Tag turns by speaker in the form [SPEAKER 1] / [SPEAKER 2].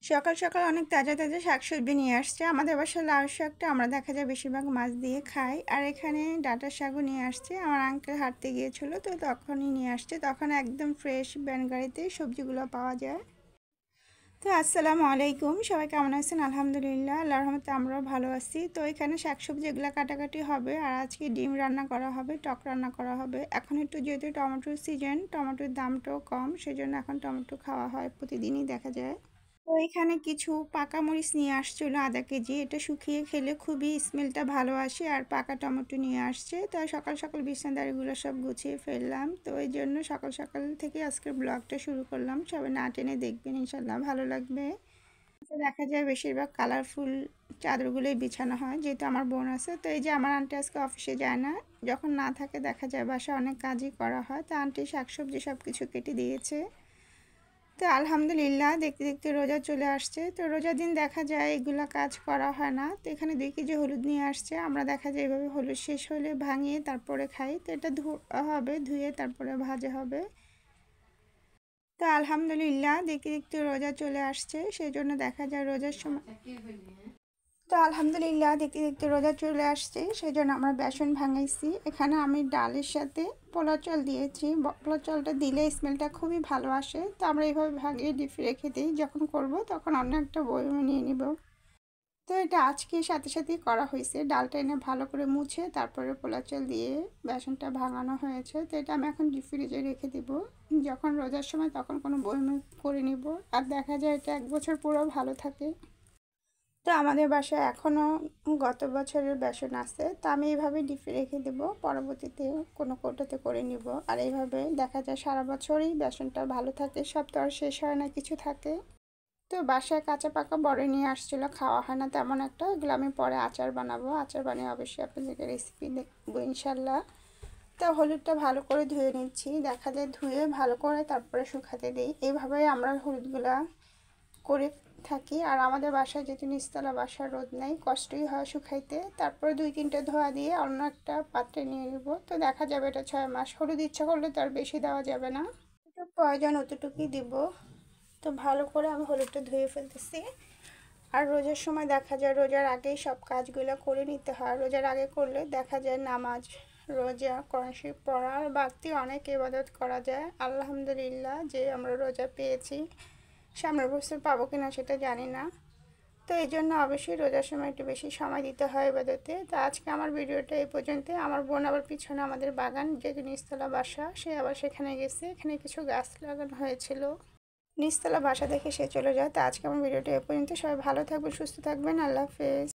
[SPEAKER 1] সকাল সকাল অনেক তাজা তাজা শাকসবজি নিয়ে আসছে। আমাদের বাসায় লাউ শাকটা আমরা দেখা যায় বেশিরভাগ মাছ দিয়ে খাই। আর এখানে ডাঁটার শাকও নিয়ে আসছে। আমার আঙ্কেল হাঁটতে গিয়েছিল, তো তখনই নিয়ে আসছে। তখন একদম ফ্রেশ ভ্যান গাড়িতে সবজিগুলো পাওয়া যায়। তো আসসালামু আলাইকুম, সবাই কেমন আছেন? আলহামদুলিল্লাহ, আল্লাহর রহমতে আমরাও ভালো আছি। তো এখানে শাকসবজি এগুলো কাটাকাটি হবে, আর আজকে ডিম রান্না করা হবে, টক রান্না করা হবে। এখন একটু যেহেতু টমেটোর সিজন, টমেটোর দামটাও কম, সেজন্য এখন টমেটো খাওয়া হয়, প্রতিদিনই দেখা যায়। তো এখানে কিছু পাকা মরিচ নিয়ে আসছিল আধা কেজি। এটা শুকিয়ে খেলে খুবই স্মেলটা ভালো আসে। আর পাকা টমেটো নিয়ে আসছে। তাই সকাল সকাল বিছানাদারিগুলো সব গুছিয়ে ফেললাম। তো এই জন্য সকাল সকাল থেকে আজকের ব্লগটা শুরু করলাম। সবাই না টেনে দেখবেন, ইনশাল্লাহ ভালো লাগবে। দেখা যায় বেশিরভাগ কালারফুল চাদরগুলোই বিছানো হয়, যেহেতু আমার বোন আছে। তো এই যে আমার আন্টি আজকে অফিসে যায় না, যখন না থাকে দেখা যায় বাসায় অনেক কাজই করা হয়। তো আন্টি শাকসবজি সব কিছু কেটে দিয়েছে। তো আলহামদুলিল্লাহ, দেখতে দেখতে রোজা চলে আসছে। তো রোজার দিন দেখা যায় এগুলো কাজ করা হয় না। তো এখানে 2 কেজি হলুদ নিয়ে আসছে। আমরা দেখা যায় এভাবে হলুদ শেষ হলে ভাঙিয়ে তারপরে খাই। তো এটা ধোয়া হবে, ধুয়ে তারপরে ভাজা হবে। তো আলহামদুলিল্লাহ, দেখতে দেখতে রোজা চলে আসছে, সেই জন্য দেখা যায় রোজার সময় দেখতে দেখতে রোজা চলে আসছে, সেই জন্য আমরা বেসন ভাঙাইছি। এখানে আমি ডালের সাথে পোলা চাল দিয়েছি। পোলা চালটা দিলে স্মেলটা খুবই ভালো আসে। তো আমরা এইভাবে ভাঙিয়ে ডিপে রেখে দিই, যখন করব তখন অন্য একটা বয়মে নিয়ে নিব। তো এটা আজকে সাথে সাথেই করা হয়েছে। ডালটা এনে ভালো করে মুছে তারপরে পোলা চাল দিয়ে বেসনটা ভাঙানো হয়েছে। তো এটা আমি এখন ডিপ ফ্রিজে রেখে দিব, যখন রোজার সময় তখন কোনো বয়মে করে নিব। আর দেখা যায় এটা 1 বছর পুরো ভালো থাকে। তো আমাদের বাসায় এখনও গত বছরের বেসন আছে। তো আমি এইভাবে ডিপে রেখে দেব, পরবর্তীতে কোনো কৌটোতে করে নিব। আর এইভাবে দেখা যায় সারা বছরই বেসনটা ভালো থাকে, সব তো আর শেষ হয় না, কিছু থাকে। তো বাসায় কাঁচা পাকা বড়ি নিয়ে আসছিলো, খাওয়া হয় না তেমন একটা। এগুলো আমি পরে আচার বানাবো, আচার বানিয়ে অবশ্যই আপনাদেরকে রেসিপি দেখবো ইনশাল্লাহ। তো হলুদটা ভালো করে ধুয়ে নিচ্ছি। দেখা যায় ধুয়ে ভালো করে তারপরে শুকাতে দিই। এইভাবেই আমরা হলুদগুলা করে থাকি। আর আমাদের বাসায় যেহেতু নিচতলা বাসা, রোদ নেই, কষ্টই হয় শুকাইতে। তারপরে 2-3টে ধোয়া দিয়ে অন্য একটা পাত্রে নিয়ে নেব। তো দেখা যাবে এটা 6 মাস। হলুদ ইচ্ছা করলে তো আর বেশি দেওয়া যাবে না, একটু প্রয়োজন অতটুকুই দিব। তো ভালো করে আমি হলুদটা ধুয়ে ফেলতেছি। আর রোজার সময় দেখা যায় রোজার আগেই সব কাজগুলো করে নিতে হয়। রোজার আগে করলে দেখা যায় নামাজ, রোজা, কোরআন শরীফ পড়া আর বাড়তি অনেক ইবাদত করা যায়। আলহামদুলিল্লাহ যে আমরা রোজা পেয়েছি, সামনের বছর পাবো কিনা সেটা জানি না। তো এই জন্য অবশ্যই রোজার সময় একটু বেশি সময় দিতে হয় ইবাদতে। তো আজকে আমার ভিডিওটা এই পর্যন্ত। আমার বোন আবার পিছনে আমাদের বাগান, যেহেতু নিচতলা বাসা, সে আবার সেখানে গেছে। এখানে কিছু গাছ লাগানো হয়েছিল, নিচতলা বাসা দেখে সে চলে যায়। তো আজকে আমার ভিডিওটা এ পর্যন্ত। সবাই ভালো থাকবেন, সুস্থ থাকবেন, আল্লাহ হাফেজ।